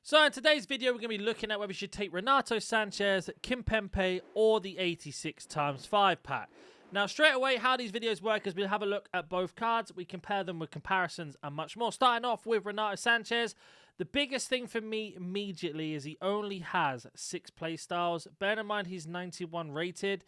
So in today's video, we're going to be looking at whether we should take Renato Sanchez, Kimpembe, or the 86x5 pack. Now, straight away, how these videos work is we'll have a look at both cards. We compare them with comparisons and much more. Starting off with Renato Sanchez, the biggest thing for me immediately is he only has 6 playstyles. Bear in mind, he's 91 rated.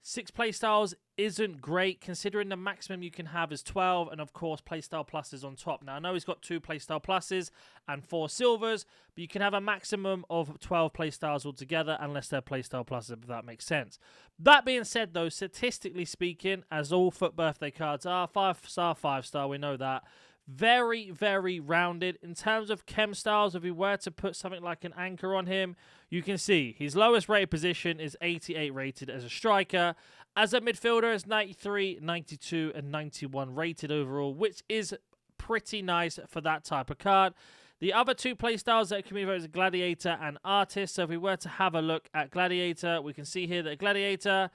6 playstyles isn't great considering the maximum you can have is 12, and of course playstyle pluses on top. Now I know he's got 2 playstyle pluses and 4 silvers, but you can have a maximum of 12 playstyles altogether unless they're playstyle pluses, if that makes sense. That being said though, statistically speaking, as all FUT birthday cards are, 5-star, 5-star, we know that. Very, very rounded. In terms of chemstyles, if we were to put something like an anchor on him, you can see his lowest rated position is 88 rated as a striker. As a midfielder, is 93, 92, and 91 rated overall, which is pretty nice for that type of card. The other 2 playstyles that can be voted is Gladiator and Artist. So if we were to have a look at Gladiator, we can see here that Gladiator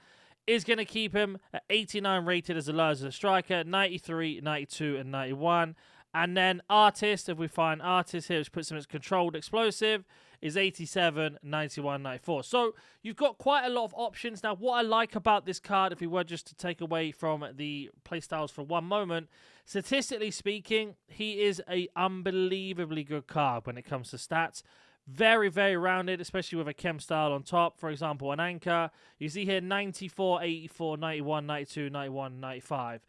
is going to keep him at 89 rated as a striker, 93, 92, and 91. And then Artist, if we find Artist here, which puts him as controlled explosive, is 87, 91, 94. So you've got quite a lot of options. Now, what I like about this card, if we were just to take away from the playstyles for one moment, statistically speaking, he is an unbelievably good card when it comes to stats. Very, very rounded, especially with a chem style on top. For example, an anchor. You see here 94, 84, 91, 92, 91, 95.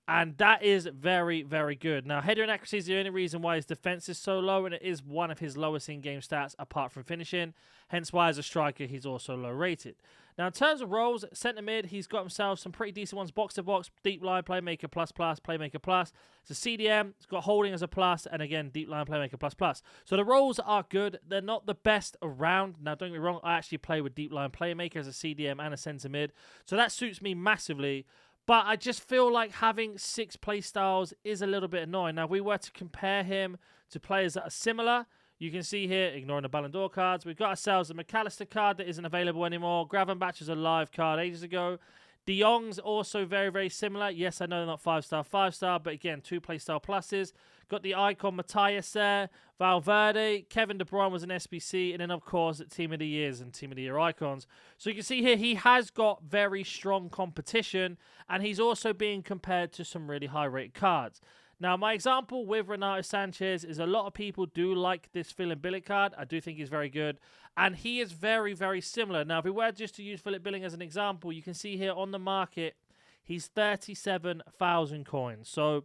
And that is very, very good. Now, header inaccuracy is the only reason why his defense is so low, and it is one of his lowest in-game stats apart from finishing. Hence why, as a striker, he's also low rated. Now, in terms of roles, centre mid, he's got himself some pretty decent ones. Box to box, deep line, playmaker plus plus, playmaker plus. It's a CDM, it's got holding as a plus, and again, deep line, playmaker plus plus. So the roles are good. They're not the best around. Now, don't get me wrong, I actually play with deep line playmaker as a CDM and a centre mid. So that suits me massively. But I just feel like having 6 playstyles is a little bit annoying. Now, if we were to compare him to players that are similar, you can see here, ignoring the Ballon d'Or cards, we've got ourselves a McAllister card that isn't available anymore. Gravenbach is a live card ages ago. De Jong's also very, very similar. Yes, I know they're not 5-star, 5-star, but again, 2 playstyle pluses. Got the icon Matthias there, Valverde, Kevin De Bruyne was an SBC, and then, of course, Team of the Years and Team of the Year icons. So you can see here, he has got very strong competition, and he's also being compared to some really high-rated cards. Now, my example with Renato Sanchez is a lot of people do like this Philip Billing card. I do think he's very good. And he is very, very similar. Now, if we were just to use Philip Billing as an example, you can see here on the market, he's 37,000 coins. So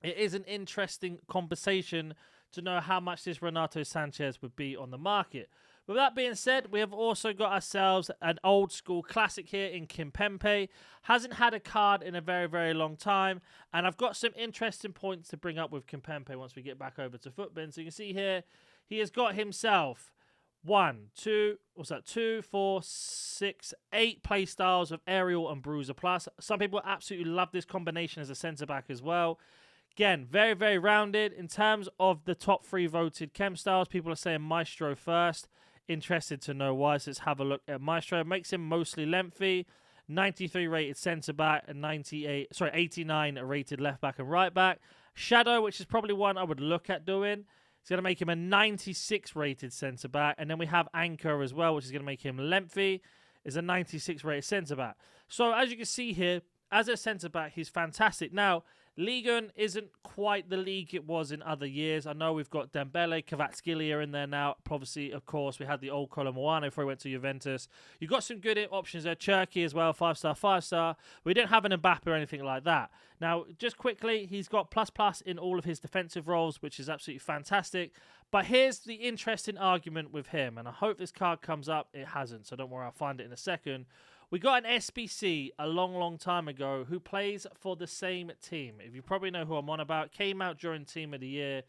it is an interesting conversation to know how much this Renato Sanchez would be on the market. With that being said, we have also got ourselves an old school classic here in Kimpembe. Hasn't had a card in a very, very long time. And I've got some interesting points to bring up with Kimpembe once we get back over to Footbin. So you can see here, he has got himself 2, 4, 6, 8 playstyles of Aerial and Bruiser Plus. Some people absolutely love this combination as a centre-back as well. Again, very, very rounded. In terms of the top 3 voted chem styles, people are saying Maestro first. Interested to know why, so let's have a look at Maestro. Makes him mostly lengthy, 93 rated centre back and 89 rated left back and right back. Shadow, which is probably one I would look at doing. It's going to make him a 96 rated centre back, and then we have Anchor as well, which is going to make him lengthy. Is a 96 rated centre back. So as you can see here, as a centre back, he's fantastic. Now, Ligue 1 isn't quite the league it was in other years. I know we've got Dembele, Kvaratskhelia in there now. Obviously, of course, we had the old Colomboano before he went to Juventus. You've got some good options there. Cherki as well, 5-star, 5-star. We didn't have an Mbappe or anything like that. Now, just quickly, he's got plus in all of his defensive roles, which is absolutely fantastic. But here's the interesting argument with him, and I hope this card comes up. It hasn't, so don't worry, I'll find it in a second. We got an SBC a long, long time ago who plays for the same team. If you probably know who I'm on about, came out during Team of the Year,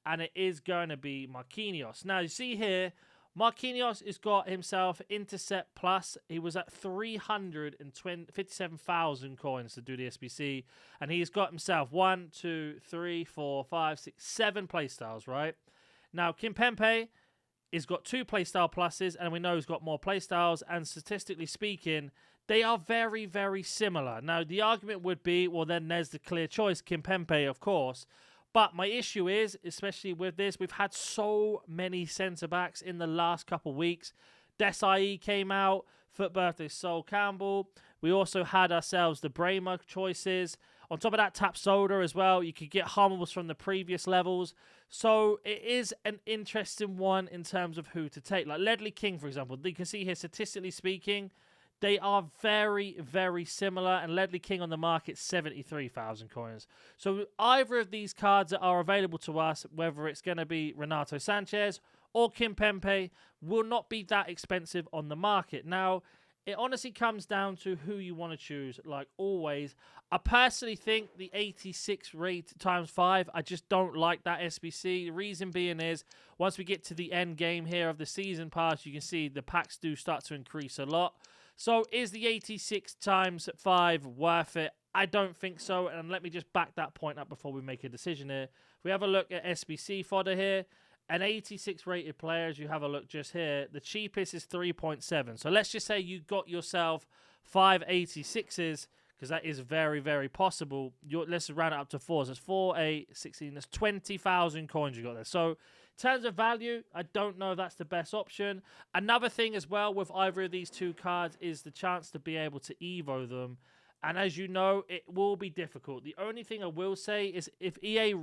and it is going to be Marquinhos. Now, you see here, Marquinhos has got himself Intercept Plus. He was at 357,000 coins to do the SBC, and he's got himself 1, 2, 3, 4, 5, 6, 7 playstyles, right? Now, Kimpembe has got 2 playstyle pluses, and we know he's got more playstyles, and statistically speaking, they are very, very similar. Now, the argument would be, well, then there's the clear choice, Kimpembe, of course, But my issue is, especially with this, we've had so many centre-backs in the last couple of weeks. Desai came out, Foot Birthday Sol Campbell. We also had ourselves the Bremer choices. On top of that, Tap Soda as well. You could get Hummels from the previous levels. So it is an interesting one in terms of who to take. Like Ledley King, for example. You can see here, statistically speaking, they are very, very similar. And Ledley King on the market, 73,000 coins. So either of these cards that are available to us, whether it's going to be Renato Sanchez or Kimpembe, will not be that expensive on the market. Now, it honestly comes down to who you want to choose, like always. I personally think the 86 rate times 5, I just don't like that SBC. The reason being is, once we get to the end game here of the season pass, you can see the packs do start to increase a lot. So is the 86 times 5 worth it? I don't think so. And let me just back that point up before we make a decision here. If we have a look at SBC fodder here, an 86 rated player, as you have a look just here, the cheapest is 3.7. So let's just say you got yourself 5 86s, because that is very, very possible. Let's round it up to 4. So it's 4, 8, 16. That's 20,000 coins you got there. So in terms of value, I don't know if that's the best option. Another thing as well with either of these two cards is the chance to be able to Evo them. And as you know, it will be difficult. The only thing I will say is if EA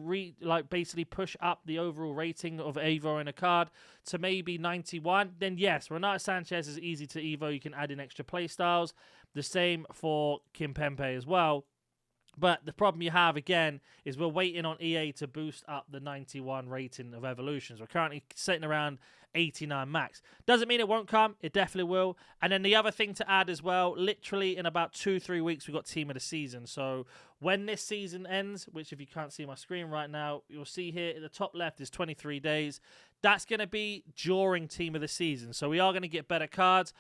basically push up the overall rating of Evo in a card to maybe 91, then yes, Renato Sanchez is easy to Evo. You can add in extra playstyles. The same for Kimpembe as well. But the problem you have, again, is we're waiting on EA to boost up the 91 rating of Evolutions. We're currently sitting around 89 max. Doesn't mean it won't come. It definitely will. And then the other thing to add as well, literally in about 2-3 weeks, we've got Team of the Season. So when this season ends, which if you can't see my screen right now, you'll see here in the top left is 23 days. That's going to be during Team of the Season. So we are going to get better cards.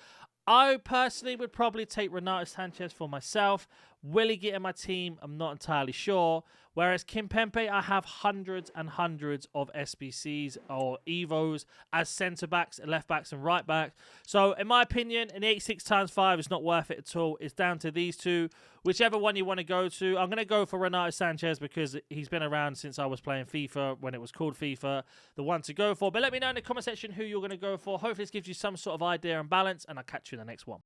I personally would probably take Renato Sanchez for myself. Will he get in my team? I'm not entirely sure. Whereas Kimpembe, I have hundreds and hundreds of SBCs or Evos as centre-backs, left-backs and right-backs. So in my opinion, an 86 times 5 is not worth it at all. It's down to these two. Whichever one you want to go to. I'm going to go for Renato Sanchez because he's been around since I was playing FIFA when it was called FIFA. The one to go for. But let me know in the comment section who you're going to go for. Hopefully this gives you some sort of idea and balance, and I'll catch you in the next one.